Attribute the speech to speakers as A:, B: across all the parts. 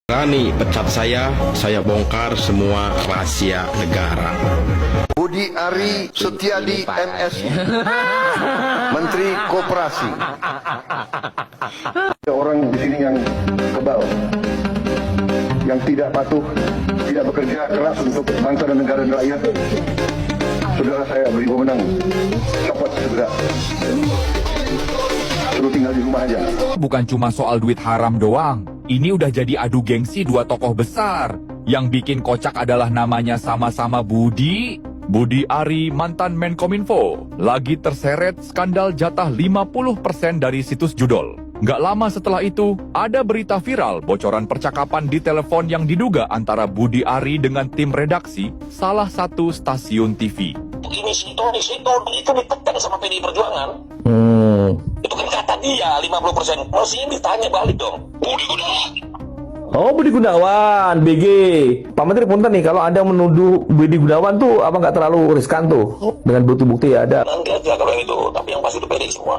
A: Berani pecat saya bongkar semua rahasia negara.
B: Budi Ari Setiadi MSI, Menteri Koperasi. Ada orang di sini yang kebal, yang tidak patuh, tidak bekerja keras untuk bangsa dan negara dan rakyat. Saudara saya beri pemenang, copot segera. Suruh tinggal di rumah aja.
C: Bukan cuma soal duit haram doang. Ini udah jadi adu gengsi dua tokoh besar. Yang bikin kocak adalah namanya sama-sama Budi. Budi Ari, mantan Menkominfo, lagi terseret skandal jatah 50% dari situs judol. Nggak lama setelah itu, ada berita viral bocoran percakapan di telepon yang diduga antara Budi Ari dengan tim redaksi salah satu stasiun TV.
D: Ini Siton itu ditekan sama PDI Perjuangan. Itu kan kata dia 50%. Masih ditanya balik dong. Budi Gunawan.
E: Oh, Budi Gunawan, BG. Pak Menteri punten nih, kalau Anda menuduh Budi Gunawan tuh apa nggak terlalu riskan tuh? Dengan bukti-bukti ya ada.
D: Nanti aja kalau yang itu, tapi yang pasti itu PDI semua.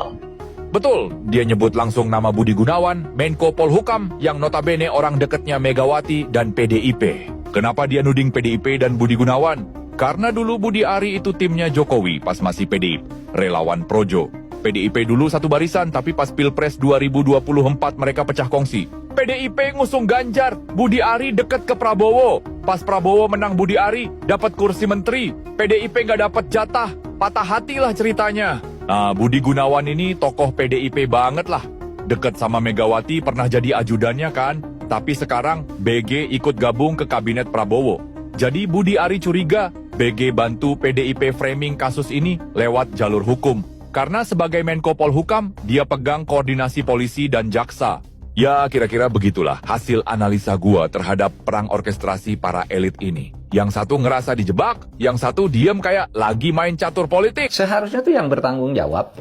C: Betul, dia nyebut langsung nama Budi Gunawan, Menko Polhukam, yang notabene orang dekatnya Megawati dan PDIP. Kenapa dia nuding PDIP dan Budi Gunawan? Karena dulu Budi Ari itu timnya Jokowi pas masih PDIP, relawan Projo. PDIP dulu satu barisan, tapi pas Pilpres 2024 mereka pecah kongsi. PDIP ngusung Ganjar, Budi Ari deket ke Prabowo. Pas Prabowo menang Budi Ari, dapat kursi menteri. PDIP nggak dapat jatah, patah hatilah ceritanya. Nah, Budi Gunawan ini tokoh PDIP banget lah. Deket sama Megawati, pernah jadi ajudannya kan. Tapi sekarang BG ikut gabung ke kabinet Prabowo. Jadi Budi Ari curiga, BG bantu PDIP framing kasus ini lewat jalur hukum. Karena sebagai Menko Polhukam, dia pegang koordinasi polisi dan jaksa. Ya, kira-kira begitulah hasil analisa gua terhadap perang orkestrasi para elit ini. Yang satu ngerasa dijebak, yang satu diem kayak lagi main catur politik.
F: Seharusnya tuh yang bertanggung jawab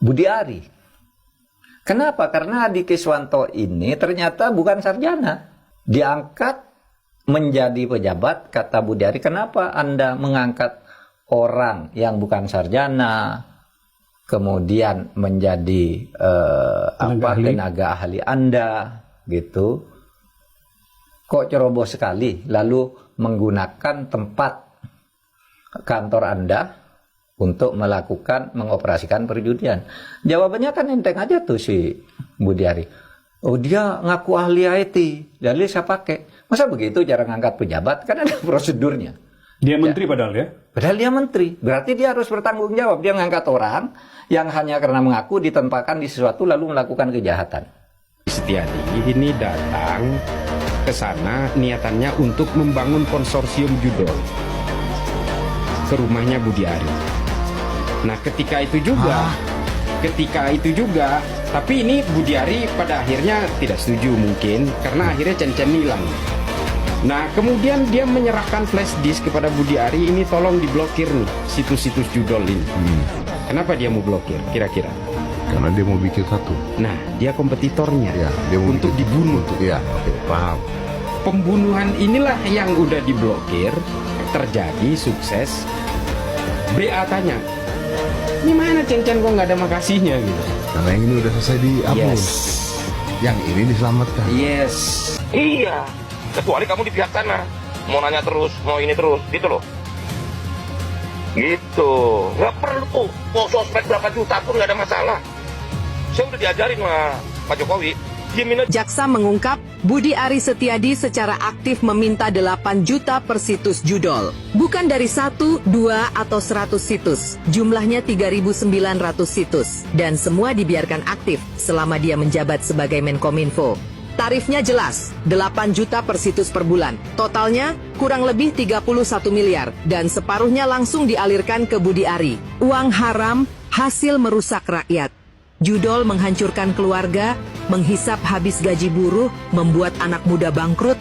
F: Budi Ari. Kenapa? Karena Adi Kiswanto ini ternyata bukan sarjana. Diangkat menjadi pejabat, kata Budi Ari, kenapa Anda mengangkat orang yang bukan sarjana, kemudian menjadi tenaga ahli Anda, gitu. Kok ceroboh sekali, lalu menggunakan tempat kantor Anda untuk mengoperasikan perjudian. Jawabannya kan enteng aja tuh si Budi Ari. Oh, dia ngaku ahli IT, jadi saya pakai. Masa begitu cara ngangkat pejabat? Kan ada prosedurnya.
G: Dia menteri padahal ya?
F: Padahal dia menteri. Berarti dia harus bertanggung jawab. Dia mengangkat orang yang hanya karena mengaku ditempatkan di sesuatu lalu melakukan kejahatan.
A: Setiadi ini datang ke sana niatannya untuk membangun konsorsium judol ke rumahnya Budi Ari. Nah, ketika itu juga, tapi ini Budi Ari pada akhirnya tidak setuju mungkin karena akhirnya Cen-Cen hilang. Nah, kemudian dia menyerahkan flash disk kepada Budi Ari, ini tolong diblokir nih situs-situs judol ini. Kenapa dia mau blokir kira-kira?
B: Karena dia mau bikin satu.
A: Nah, dia kompetitornya
B: Ya, dia mau
A: untuk
B: bikin,
A: dibunuh.
B: Paham.
A: Pembunuhan inilah yang udah diblokir, terjadi sukses. BA tanya, ini mana Cen-Cen kok nggak ada makasihnya gitu?
B: Karena yang ini udah selesai dihapus.
A: Yes.
B: Yang ini diselamatkan.
A: Yes.
D: Iya. Kecuali kamu di pihak sana. Mau nanya terus, mau ini terus. Gitu loh. Gitu. Nggak perlu. Mau sosmed berapa juta pun nggak ada masalah. Saya udah diajarin sama Pak Jokowi. Diemin aja.
H: Jaksa mengungkap, Budi Ari Setiadi secara aktif meminta 8 juta per situs judol. Bukan dari 1, 2, atau 100 situs. Jumlahnya 3.900 situs. Dan semua dibiarkan aktif selama dia menjabat sebagai Menkominfo. Tarifnya jelas, 8 juta per situs per bulan. Totalnya kurang lebih 31 miliar dan separuhnya langsung dialirkan ke Budi Ari. Uang haram, hasil merusak rakyat. Judol menghancurkan keluarga, menghisap habis gaji buruh, membuat anak muda bangkrut,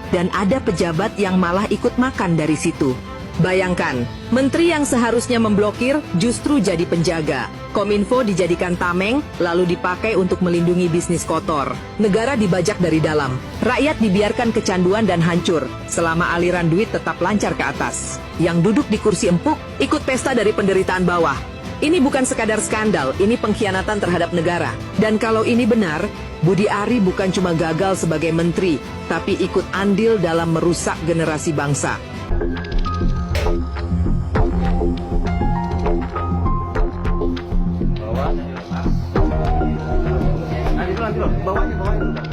H: dan ada pejabat yang malah ikut makan dari situ. Bayangkan, menteri yang seharusnya memblokir justru jadi penjaga. Kominfo dijadikan tameng, lalu dipakai untuk melindungi bisnis kotor. Negara dibajak dari dalam. Rakyat dibiarkan kecanduan dan hancur, selama aliran duit tetap lancar ke atas. Yang duduk di kursi empuk, ikut pesta dari penderitaan bawah. Ini bukan sekadar skandal, ini pengkhianatan terhadap negara. Dan kalau ini benar, Budi Ari bukan cuma gagal sebagai menteri, tapi ikut andil dalam merusak generasi bangsa.
E: Nanti bawahnya.